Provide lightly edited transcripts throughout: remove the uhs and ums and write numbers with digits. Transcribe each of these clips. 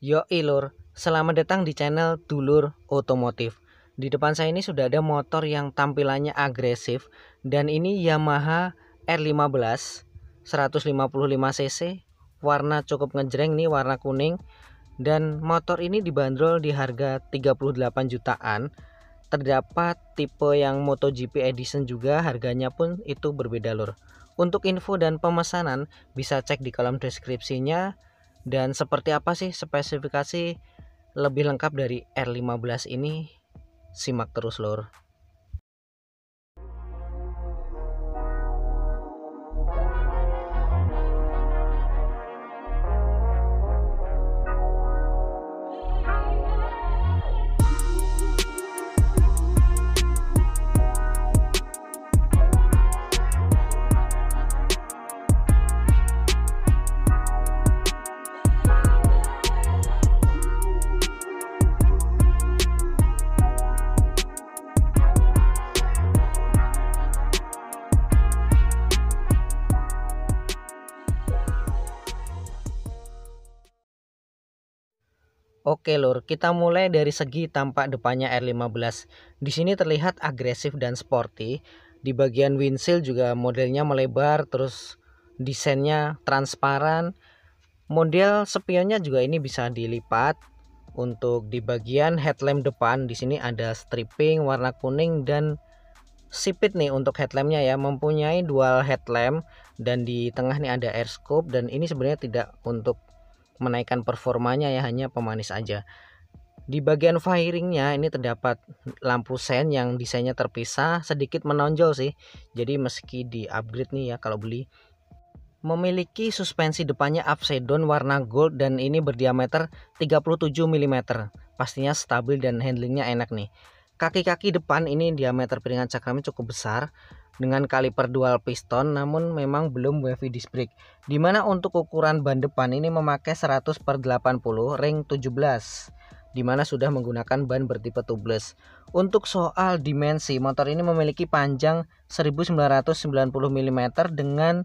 Yoi lur, selamat datang di channel Dulur Otomotif. Di depan saya ini sudah ada motor yang tampilannya agresif, dan ini Yamaha R15 155 cc, warna cukup ngejreng nih, warna kuning. Dan motor ini dibanderol di harga 38 jutaan. Terdapat tipe yang MotoGP Edition juga, harganya pun itu berbeda lur. Untuk info dan pemesanan bisa cek di kolom deskripsinya. Dan seperti apa sih spesifikasi lebih lengkap dari R15 ini? Simak terus lur. Oke lur, kita mulai dari segi tampak depannya R15. Di sini terlihat agresif dan sporty. Di bagian windshield juga modelnya melebar, terus desainnya transparan. Model spionnya juga ini bisa dilipat. Untuk di bagian headlamp depan di sini ada stripping warna kuning dan sipit nih untuk headlampnya ya, mempunyai dual headlamp, dan di tengah nih ada air scope, dan ini sebenarnya tidak untuk menaikkan performanya ya, hanya pemanis aja. Di bagian fairingnya ini terdapat lampu sen yang desainnya terpisah, sedikit menonjol sih, jadi meski di upgrade nih ya kalau beli. Memiliki suspensi depannya upside down warna gold, dan ini berdiameter 37 mm. Pastinya stabil dan handlingnya enak nih. Kaki-kaki depan ini diameter piringan cakramnya cukup besar dengan kaliper dual piston, namun memang belum wavy disc brake. Dimana untuk ukuran ban depan ini memakai 100/80 ring 17, dimana sudah menggunakan ban bertipe tubeless. Untuk soal dimensi, motor ini memiliki panjang 1990 mm dengan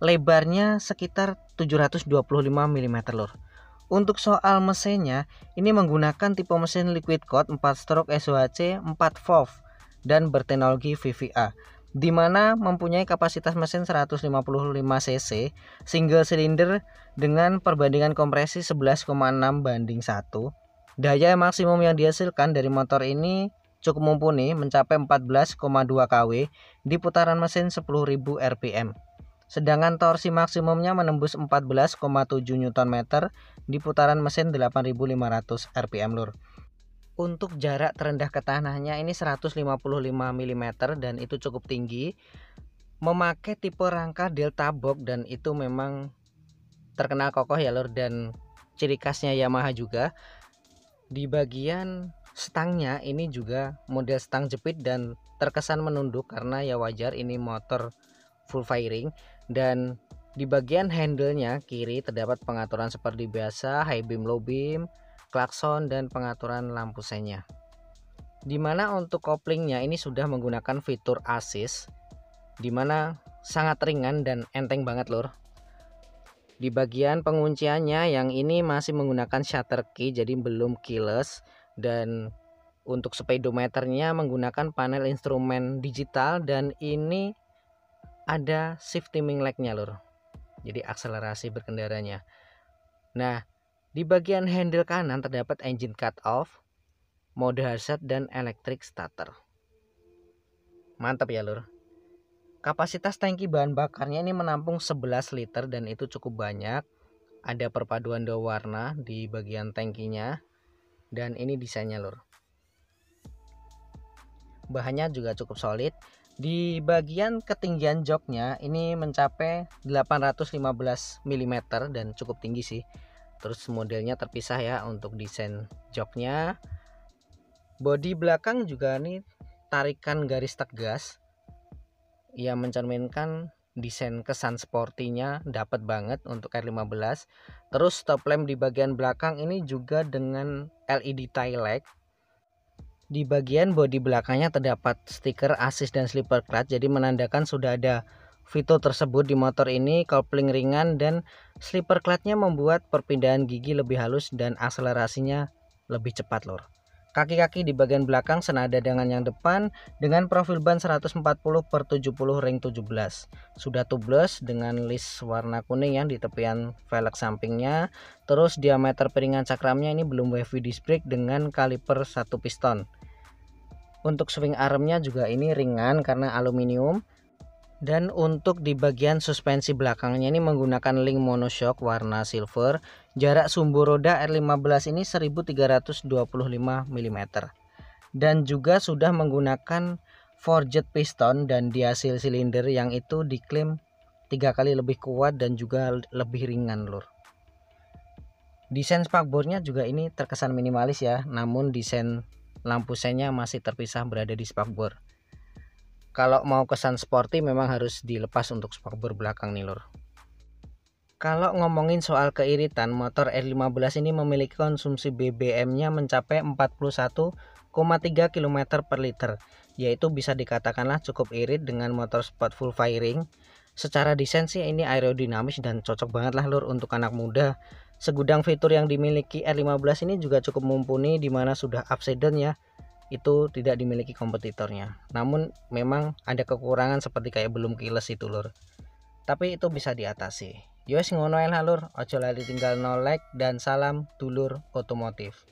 lebarnya sekitar 725 mm lur. Untuk soal mesinnya, ini menggunakan tipe mesin liquid cooled 4 stroke SOHC 4 valve dan berteknologi VVA, di mana mempunyai kapasitas mesin 155 cc single cylinder dengan perbandingan kompresi 11,6:1. Daya maksimum yang dihasilkan dari motor ini cukup mumpuni, mencapai 14,2 kW di putaran mesin 10.000 rpm. Sedangkan torsi maksimumnya menembus 14,7 Nm di putaran mesin 8.500 rpm lur. Untuk jarak terendah ke tanahnya ini 155 mm, dan itu cukup tinggi. Memakai tipe rangka Delta Box, dan itu memang terkenal kokoh ya lur, dan ciri khasnya Yamaha juga. Di bagian stangnya ini juga model stang jepit dan terkesan menunduk karena ya wajar, ini motor full fairing. Dan di bagian handle-nya kiri terdapat pengaturan seperti biasa, high beam, low beam, klakson, dan pengaturan lampu sennya. Dimana untuk koplingnya ini sudah menggunakan fitur assist, dimana sangat ringan dan enteng banget lur. Di bagian pengunciannya yang ini masih menggunakan shutter key, jadi belum keyless. Dan untuk speedometernya menggunakan panel instrumen digital, dan ini ada shifting lag-nya lur, jadi akselerasi berkendaranya. Nah, di bagian handle kanan terdapat engine cut off, mode hazard, dan electric starter. Mantap ya lur. Kapasitas tangki bahan bakarnya ini menampung 11 liter, dan itu cukup banyak. Ada perpaduan dua warna di bagian tangkinya, dan ini desainnya lur. Bahannya juga cukup solid. Di bagian ketinggian joknya ini mencapai 815 mm dan cukup tinggi sih. Terus modelnya terpisah ya untuk desain joknya. Bodi belakang juga nih tarikan garis tegas, yang mencerminkan desain kesan sportinya dapat banget untuk R15. Terus stop lamp di bagian belakang ini juga dengan LED tail light. Di bagian bodi belakangnya terdapat stiker assist dan slipper clutch, jadi menandakan sudah ada fitur tersebut di motor ini, kopling ringan dan slipper clutch-nya membuat perpindahan gigi lebih halus dan akselerasinya lebih cepat lur. Kaki-kaki di bagian belakang senada dengan yang depan dengan profil ban 140/70 ring 17. Sudah tubeless dengan list warna kuning ya di tepian velg sampingnya. Terus diameter piringan cakramnya ini belum wavy disc brake dengan kaliper 1 piston. Untuk swing armnya juga ini ringan karena aluminium. Dan untuk di bagian suspensi belakangnya ini menggunakan link monoshock warna silver. Jarak sumbu roda R15 ini 1325 mm. Dan juga sudah menggunakan forged piston dan diasil silinder yang itu diklaim 3 kali lebih kuat dan juga lebih ringan lur. Desain spakbornya juga ini terkesan minimalis ya, namun desain lampu sennya masih terpisah berada di spakbor. Kalau mau kesan sporty memang harus dilepas untuk spakbor belakang nih lur. Kalau ngomongin soal keiritan, motor R15 ini memiliki konsumsi BBM-nya mencapai 41,3 km per liter, yaitu bisa dikatakanlah cukup irit dengan motor sport full fairing. Secara desain sih ini aerodinamis dan cocok banget lah lur untuk anak muda. Segudang fitur yang dimiliki R15 ini juga cukup mumpuni, dimana sudah upside down ya, itu tidak dimiliki kompetitornya. Namun memang ada kekurangan seperti kayak belum keyless itu lur, tapi itu bisa diatasi. Yos ngono ae lur, ojo lali tinggal no like dan salam dulur otomotif.